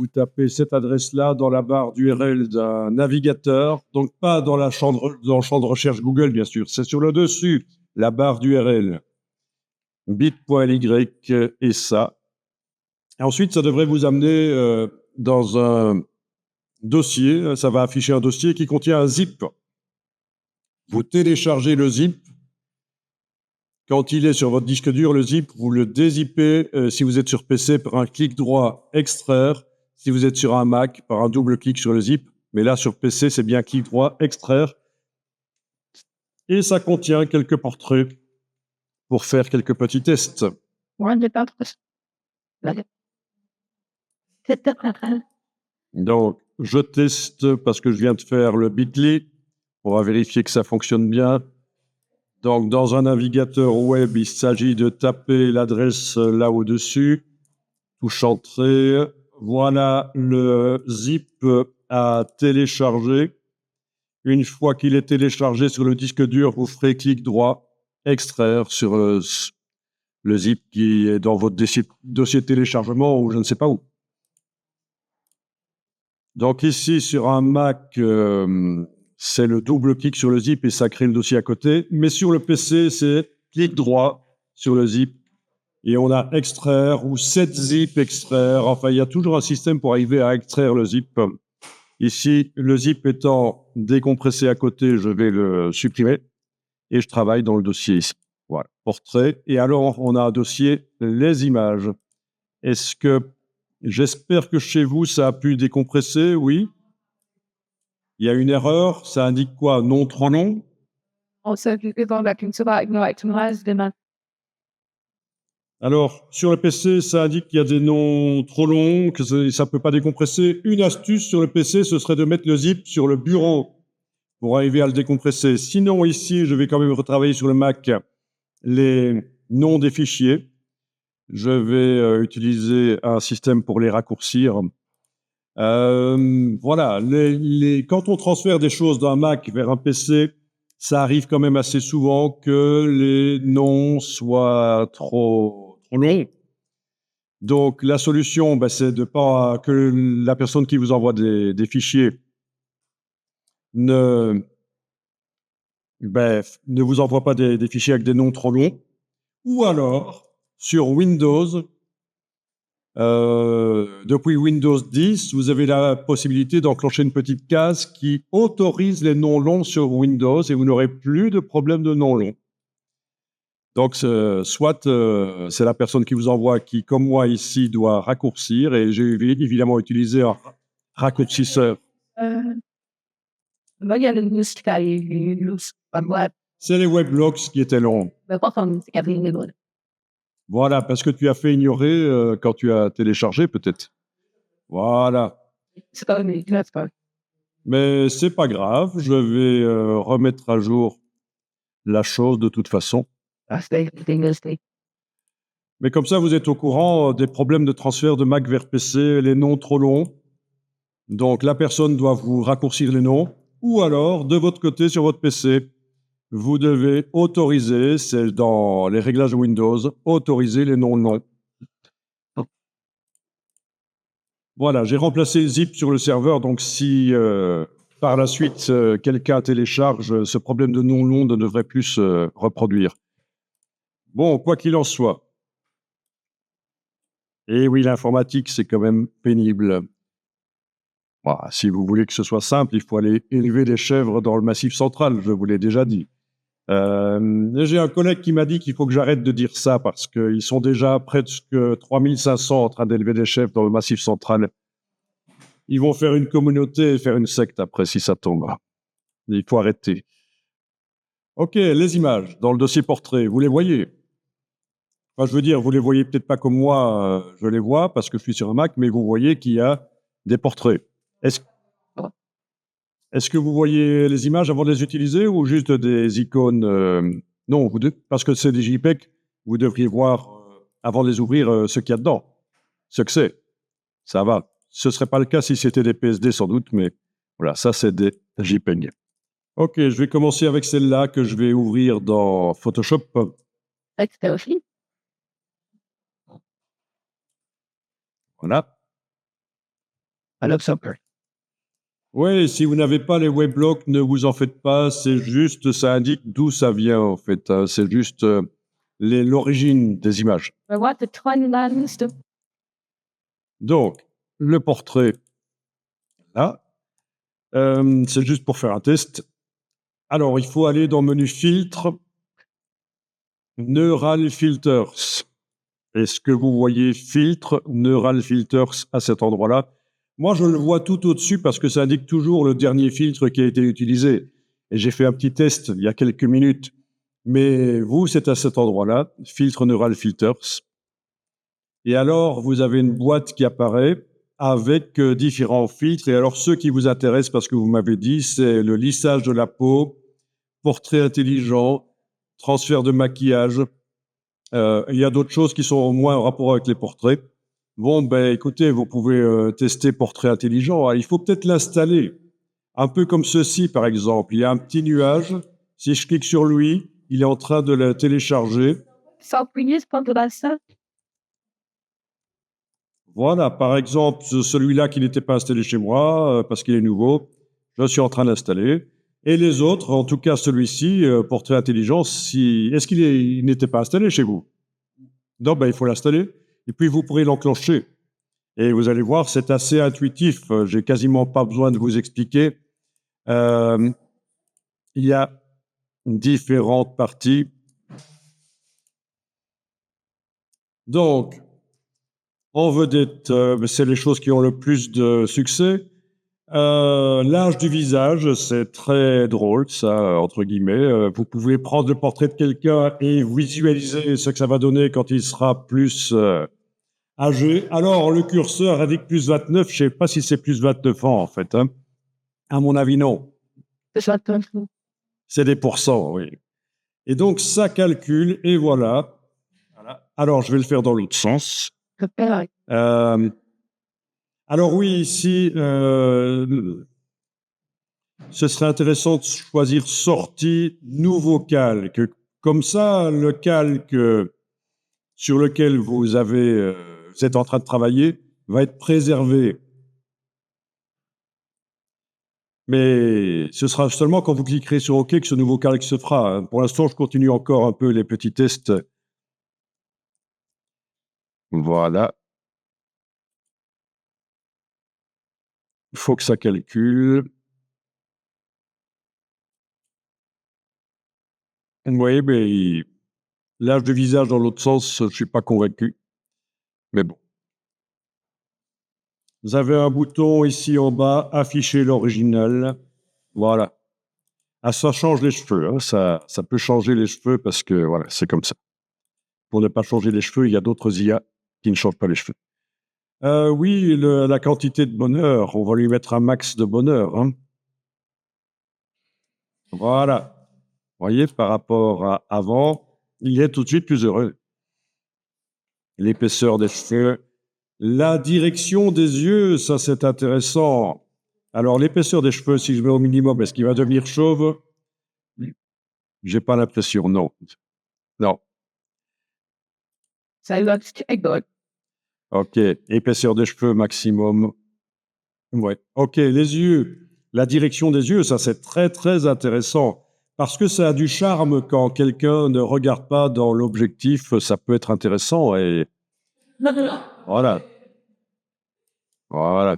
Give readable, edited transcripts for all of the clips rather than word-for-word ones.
vous tapez cette adresse-là dans la barre d'URL d'un navigateur, donc pas dans le champ de recherche Google, bien sûr, c'est sur le dessus, la barre d'URL, bit.ly et ça. Et ensuite, ça devrait vous amener dans un dossier, ça va afficher un dossier qui contient un zip. Vous téléchargez le zip. Quand il est sur votre disque dur, le zip, vous le dézippez si vous êtes sur PC par un clic droit extraire, si vous êtes sur un Mac par un double clic sur le zip. Mais là, sur PC, c'est bien clic droit extraire. Et ça contient quelques portraits pour faire quelques petits tests. Donc, je teste parce que je viens de faire le Bitly. On va vérifier que ça fonctionne bien. Donc, dans un navigateur web, il s'agit de taper l'adresse là au-dessus, touche entrée. Voilà le zip à télécharger. Une fois qu'il est téléchargé sur le disque dur, vous ferez clic droit, extraire sur le zip qui est dans votre dossier de téléchargement ou je ne sais pas où. Donc ici, sur un Mac, c'est le double clic sur le zip et ça crée le dossier à côté. Mais sur le PC, c'est clic droit sur le zip et on a extraire ou set zip extraire. Enfin, il y a toujours un système pour arriver à extraire le zip. Ici, le zip étant décompressé à côté, je vais le supprimer et je travaille dans le dossier ici. Voilà, portrait. Et alors, on a un dossier les images. Est-ce que, j'espère que chez vous, ça a pu décompresser? Oui. Il y a une erreur. Ça indique quoi? Non trop long? Alors, sur le PC, ça indique qu'il y a des noms trop longs, que ça ne peut pas décompresser. Une astuce sur le PC, ce serait de mettre le zip sur le bureau pour arriver à le décompresser. Sinon, ici, je vais quand même retravailler sur le Mac les noms des fichiers. Je vais utiliser un système pour les raccourcir. Voilà, quand on transfère des choses d'un Mac vers un PC, ça arrive quand même assez souvent que les noms soient trop longs. Donc, la solution, c'est de pas que la personne qui vous envoie des fichiers ne vous envoie pas des fichiers avec des noms trop longs. Ou alors, sur Windows, depuis Windows 10, vous avez la possibilité d'enclencher une petite case qui autorise les noms longs sur Windows et vous n'aurez plus de problème de noms longs. Donc, soit c'est la personne qui vous envoie qui, comme moi ici, doit raccourcir et j'ai évidemment utilisé un raccourcisseur. C'est les weblogs qui étaient longs. Voilà, parce que tu as fait ignorer quand tu as téléchargé, peut-être. Voilà. Mais c'est pas grave, je vais remettre à jour la chose de toute façon. Mais comme ça, vous êtes au courant des problèmes de transfert de Mac vers PC, les noms trop longs. Donc, la personne doit vous raccourcir les noms. Ou alors, de votre côté, sur votre PC, vous devez autoriser, c'est dans les réglages de Windows, autoriser les noms longs. Voilà, j'ai remplacé zip sur le serveur, donc si par la suite quelqu'un télécharge, ce problème de nom long ne devrait plus se reproduire. Bon, quoi qu'il en soit. Et oui, l'informatique, c'est quand même pénible. Bah, si vous voulez que ce soit simple, il faut aller élever des chèvres dans le Massif central, je vous l'ai déjà dit. J'ai un collègue qui m'a dit qu'il faut que j'arrête de dire ça parce qu'ils sont déjà presque 3500 en train d'élever des chèvres dans le Massif central. Ils vont faire une communauté et faire une secte après si ça tombe. Il faut arrêter. Ok, les images dans le dossier portrait, vous les voyez? Enfin, je veux dire, vous les voyez peut-être pas comme moi, je les vois parce que je suis sur un Mac, mais vous voyez qu'il y a des portraits. Est-ce que vous voyez les images avant de les utiliser ou juste des icônes Non, parce que c'est des JPEG, vous devriez voir avant de les ouvrir ce qu'il y a dedans, ce que c'est. Ça va. Ce ne serait pas le cas si c'était des PSD sans doute, mais voilà, ça c'est des JPEG. Ok, je vais commencer avec celle-là que je vais ouvrir dans Photoshop. Voilà. Oui, si vous n'avez pas les weblogs, ne vous en faites pas. C'est juste, ça indique d'où ça vient, en fait, hein. C'est juste l'origine des images. Donc, le portrait, là, c'est juste pour faire un test. Alors, il faut aller dans le menu filtre, Neural Filters. Est-ce que vous voyez filtre, Neural Filters à cet endroit-là? Moi, je le vois tout au-dessus parce que ça indique toujours le dernier filtre qui a été utilisé. Et j'ai fait un petit test il y a quelques minutes. Mais vous, c'est à cet endroit-là, filtre Neural Filters. Et alors, vous avez une boîte qui apparaît avec différents filtres. Et alors, ceux qui vous intéressent, parce que vous m'avez dit, c'est le lissage de la peau, portrait intelligent, transfert de maquillage. Il y a d'autres choses qui sont au moins en rapport avec les portraits. Bon, ben écoutez, vous pouvez tester portrait intelligent. Ah, il faut peut-être l'installer. Un peu comme ceci, par exemple. Il y a un petit nuage. Si je clique sur lui, il est en train de le télécharger. Voilà, par exemple, celui-là qui n'était pas installé chez moi, parce qu'il est nouveau, je suis en train d'installer. Et les autres, en tout cas celui-ci, portrait intelligent, est-ce il n'était pas installé chez vous? Non, ben, il faut l'installer. Et puis, vous pourrez l'enclencher. Et vous allez voir, c'est assez intuitif. J'ai quasiment pas besoin de vous expliquer. Euh, il y a différentes parties. Donc, en vedette, c'est les choses qui ont le plus de succès. L'âge du visage, c'est très drôle, ça, entre guillemets. Vous pouvez prendre le portrait de quelqu'un et visualiser ce que ça va donner quand il sera plus âgé. Alors, le curseur indique plus 29. Je ne sais pas si c'est plus 29 ans, en fait, hein. À mon avis, non. C'est des pourcents, oui. Et donc, ça calcule, et voilà. Alors, je vais le faire dans l'autre sens. Euh, alors oui, ici, ce serait intéressant de choisir sortie nouveau calque. Comme ça, le calque sur lequel vous êtes en train de travailler va être préservé. Mais ce sera seulement quand vous cliquerez sur OK que ce nouveau calque se fera, hein. Pour l'instant, je continue encore un peu les petits tests. Voilà. Il faut que ça calcule. Oui, mais l'âge du visage dans l'autre sens, je ne suis pas convaincu. Mais bon. Vous avez un bouton ici en bas, afficher l'original. Voilà. Ah, ça change les cheveux, hein. Ça peut changer les cheveux parce que voilà, c'est comme ça. Pour ne pas changer les cheveux, il y a d'autres IA qui ne changent pas les cheveux. Oui, la quantité de bonheur, on va lui mettre un max de bonheur, hein. Voilà. Vous voyez, par rapport à avant, il est tout de suite plus heureux. L'épaisseur des cheveux, la direction des yeux, ça c'est intéressant. Alors, l'épaisseur des cheveux, si je mets au minimum, est-ce qu'il va devenir chauve? J'ai pas l'impression, non. Non. OK. Épaisseur des cheveux maximum. Ouais. OK. Les yeux. La direction des yeux, ça c'est très très intéressant. Parce que ça a du charme quand quelqu'un ne regarde pas dans l'objectif, ça peut être intéressant. Et voilà. Voilà.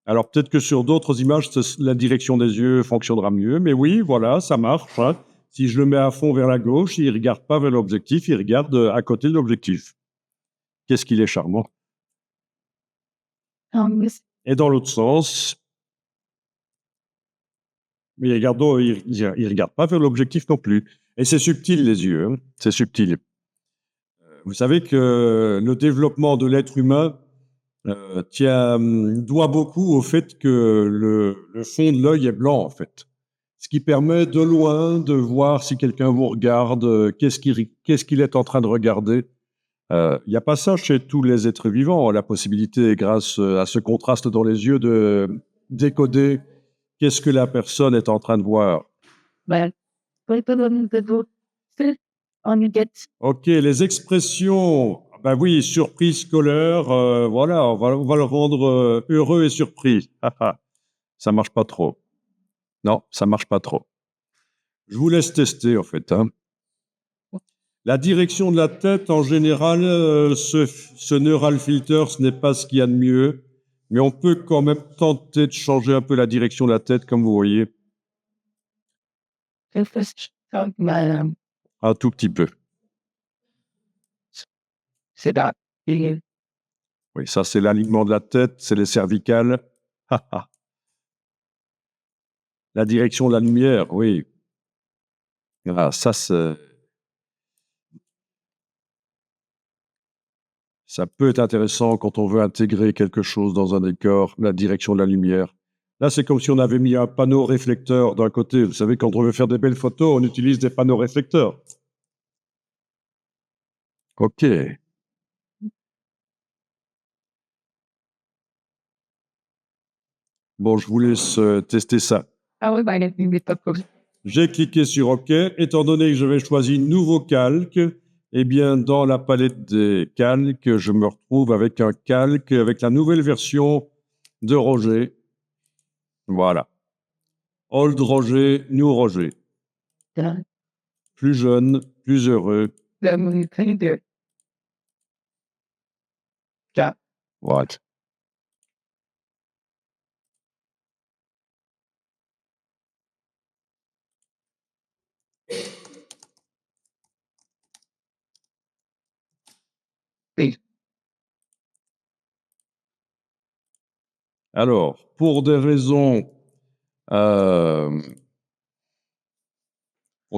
Alors peut-être que sur d'autres images, la direction des yeux fonctionnera mieux. Mais oui, voilà, ça marche, hein. Si je le mets à fond vers la gauche, il ne regarde pas vers l'objectif, il regarde à côté de l'objectif. Qu'est-ce qu'il est charmant. Et dans l'autre sens, mais regardons, il ne regarde pas vers l'objectif non plus. Et c'est subtil, les yeux, hein. C'est subtil. Vous savez que le développement de l'être humain doit beaucoup au fait que le fond de l'œil est blanc, en fait. Ce qui permet de loin de voir si quelqu'un vous regarde, qu'est-ce qu'il est en train de regarder. Il n'y a pas ça chez tous les êtres vivants. La possibilité, grâce à ce contraste dans les yeux, de décoder qu'est-ce que la personne est en train de voir. OK, les expressions. Bah oui, surprise scolaire, voilà, on va le rendre heureux et surpris. Ça marche pas trop. Non, ça marche pas trop. Je vous laisse tester, en fait, hein. La direction de la tête, en général, ce neural filter, ce n'est pas ce qu'il y a de mieux, mais on peut quand même tenter de changer un peu la direction de la tête, comme vous voyez, un tout petit peu. C'est là. Oui, ça, c'est l'alignement de la tête, c'est les cervicales. La direction de la lumière, oui. Ah, ça peut être intéressant quand on veut intégrer quelque chose dans un décor, la direction de la lumière. Là, c'est comme si on avait mis un panneau réflecteur d'un côté. Vous savez, quand on veut faire des belles photos, on utilise des panneaux réflecteurs. OK. Bon, je vous laisse tester ça. Ah oui, bah, il est pas comme. J'ai cliqué sur OK. Étant donné que j'avais choisi Nouveau calque, eh bien, dans la palette des calques, je me retrouve avec un calque avec la nouvelle version de Roger. Voilà. Old Roger, New Roger. Plus jeune, plus heureux. What? Oui. Alors, pour des raisons, pour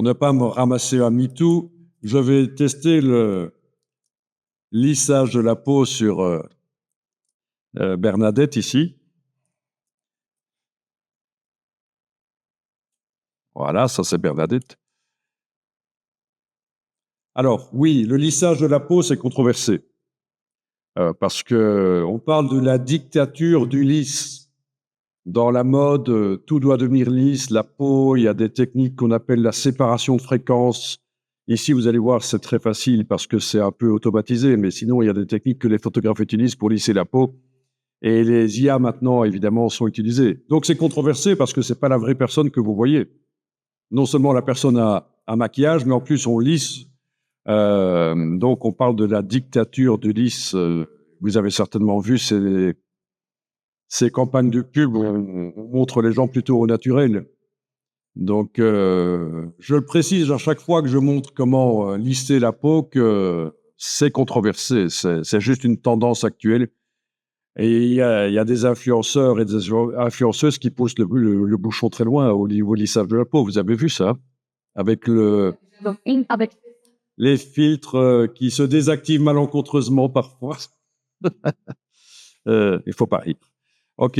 ne pas me ramasser un MeToo, je vais tester le lissage de la peau sur Bernadette ici. Voilà, ça c'est Bernadette. Alors, oui, le lissage de la peau, c'est controversé. Parce que on parle de la dictature du lisse. Dans la mode, tout doit devenir lisse, la peau, il y a des techniques qu'on appelle la séparation de fréquences. Ici, vous allez voir, c'est très facile parce que c'est un peu automatisé, mais sinon, il y a des techniques que les photographes utilisent pour lisser la peau. Et les IA, maintenant, évidemment, sont utilisées. Donc, c'est controversé parce que c'est pas la vraie personne que vous voyez. Non seulement la personne a un maquillage, mais en plus, on lisse. Donc, on parle de la dictature du lisse. Vous avez certainement vu ces campagnes de pub où on montre les gens plutôt au naturel. Donc, je le précise à chaque fois que je montre comment lisser la peau que c'est controversé. C'est juste une tendance actuelle. Et il y a des influenceurs et des influenceuses qui poussent le bouchon très loin au niveau lissage de la peau. Vous avez vu ça? Avec les filtres qui se désactivent malencontreusement parfois. Il faut pas rire. OK.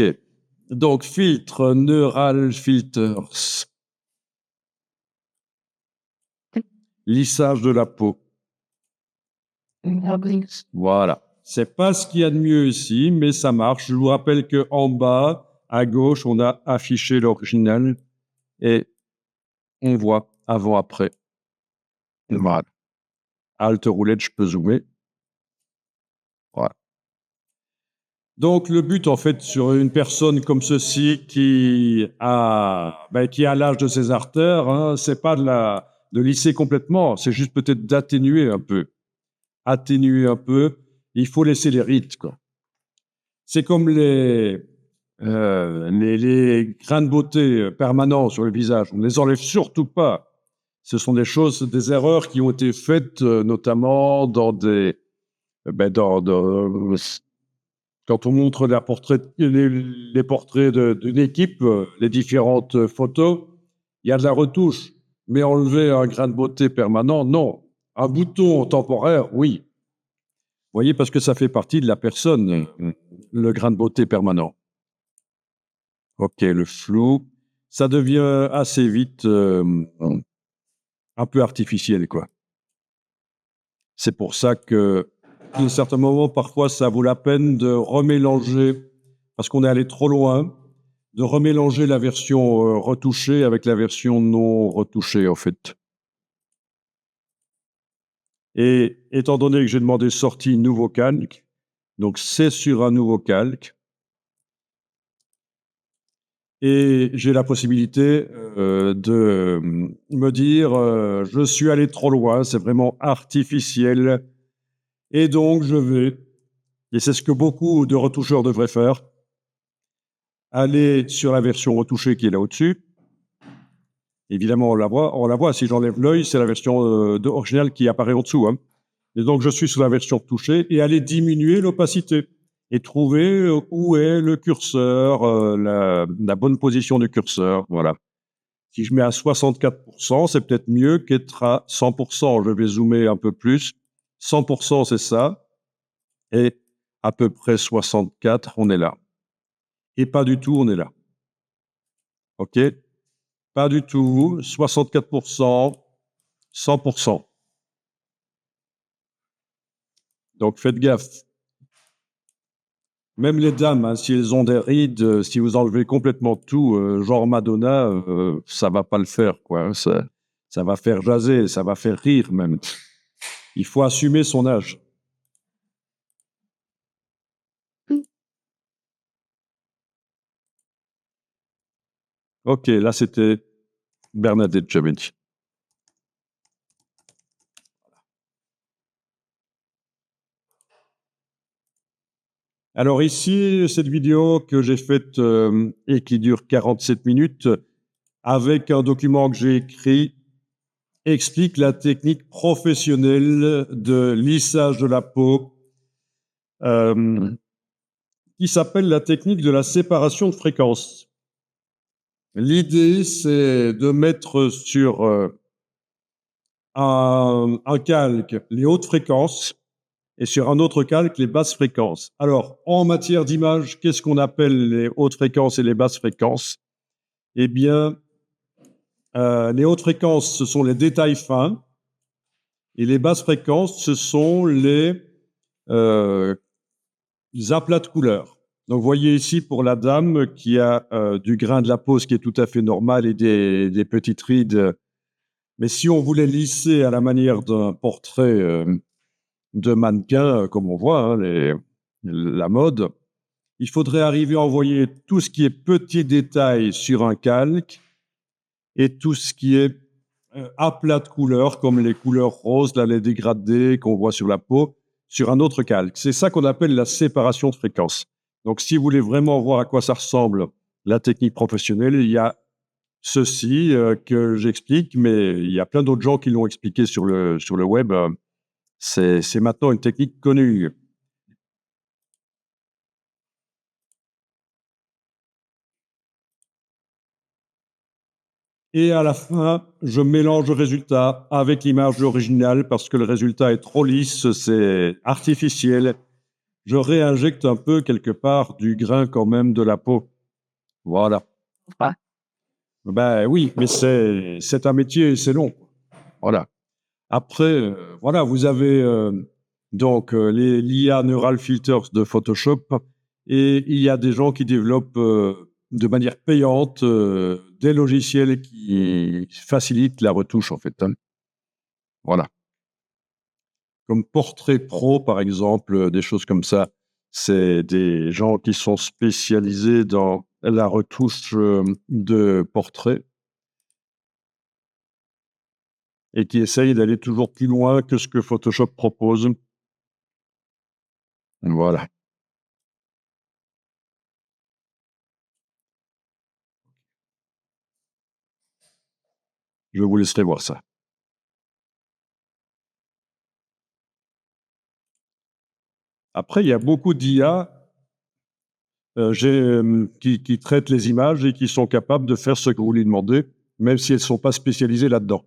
Donc, filtre, neural filters. Lissage de la peau. Voilà. C'est pas ce qu'il y a de mieux ici, mais ça marche. Je vous rappelle que en bas, à gauche, on a affiché l'original et on voit avant-après. Voilà. Alt roulette, je peux zoomer. Voilà. Donc, le but, en fait, sur une personne comme ceci qui a l'âge de ses artères, hein, c'est pas de lisser complètement, c'est juste peut-être d'atténuer un peu. Atténuer un peu. Il faut laisser les rides, quoi. C'est comme les grains de beauté permanents sur le visage. On ne les enlève surtout pas. Ce sont des erreurs qui ont été faites notamment dans quand on montre les portraits d'une équipe, les différentes photos, il y a de la retouche. Mais enlever un grain de beauté permanent, non. Un bouton temporaire, oui. Vous voyez, parce que ça fait partie de la personne, le grain de beauté permanent. OK, le flou, ça devient assez vite un peu artificiel, quoi. C'est pour ça que, à un certain moment, parfois, ça vaut la peine de remélanger, parce qu'on est allé trop loin, de remélanger la version retouchée avec la version non retouchée, en fait. Et étant donné que j'ai demandé sortie nouveau calque, donc c'est sur un nouveau calque. Et j'ai la possibilité de me dire je suis allé trop loin, c'est vraiment artificiel. Et donc je vais, et c'est ce que beaucoup de retoucheurs devraient faire, aller sur la version retouchée qui est là au-dessus. Évidemment, on la voit. Si j'enlève l'œil, c'est la version originale qui apparaît en dessous, hein. Et donc, je suis sur la version retouchée et aller diminuer l'opacité et trouver où est le curseur, la bonne position du curseur. Voilà. Si je mets à 64%, c'est peut-être mieux qu'être à 100%. Je vais zoomer un peu plus. 100%, c'est ça. Et à peu près 64, on est là. Et pas du tout, on est là. OK? Pas du tout. 64%, 100%. Donc, faites gaffe. Même les dames, hein, si elles ont des rides, si vous enlevez complètement tout, genre Madonna, ça va pas le faire, quoi, hein. Ça va faire jaser, ça va faire rire même. Il faut assumer son âge. OK, là, c'était Bernadette Giametti. Alors ici, cette vidéo que j'ai faite et qui dure 47 minutes, avec un document que j'ai écrit, explique la technique professionnelle de lissage de la peau qui s'appelle la technique de la séparation de fréquences. L'idée, c'est de mettre sur un calque les hautes fréquences et sur un autre calque les basses fréquences. Alors, en matière d'image, qu'est-ce qu'on appelle les hautes fréquences et les basses fréquences? Eh bien, les hautes fréquences, ce sont les détails fins, et les basses fréquences, ce sont les aplats de couleurs. Donc, vous voyez ici pour la dame qui a du grain de la peau, ce qui est tout à fait normal, et des petites rides. Mais si on voulait lisser à la manière d'un portrait de mannequin, comme on voit, hein, la mode, il faudrait arriver à envoyer tout ce qui est petits détails sur un calque et tout ce qui est aplat de couleurs, comme les couleurs roses, là, les dégradés qu'on voit sur la peau, sur un autre calque. C'est ça qu'on appelle la séparation de fréquences. Donc, si vous voulez vraiment voir à quoi ça ressemble, la technique professionnelle, il y a ceci que j'explique, mais il y a plein d'autres gens qui l'ont expliqué sur le web. C'est maintenant une technique connue. Et à la fin, je mélange le résultat avec l'image originale parce que le résultat est trop lisse, c'est artificiel. Je réinjecte un peu quelque part du grain quand même de la peau. Voilà. Ouais. Ben oui, mais c'est un métier et c'est long. Voilà. Après, voilà, vous avez donc l'IA Neural Filters de Photoshop et il y a des gens qui développent de manière payante des logiciels qui facilitent la retouche en fait, hein. Voilà. Comme Portrait Pro par exemple, des choses comme ça. C'est des gens qui sont spécialisés dans la retouche de portraits et qui essayent d'aller toujours plus loin que ce que Photoshop propose. Voilà. Je vous laisserai voir ça. Après, il y a beaucoup d'IA qui traitent les images et qui sont capables de faire ce que vous lui demandez, même si elles ne sont pas spécialisées là-dedans.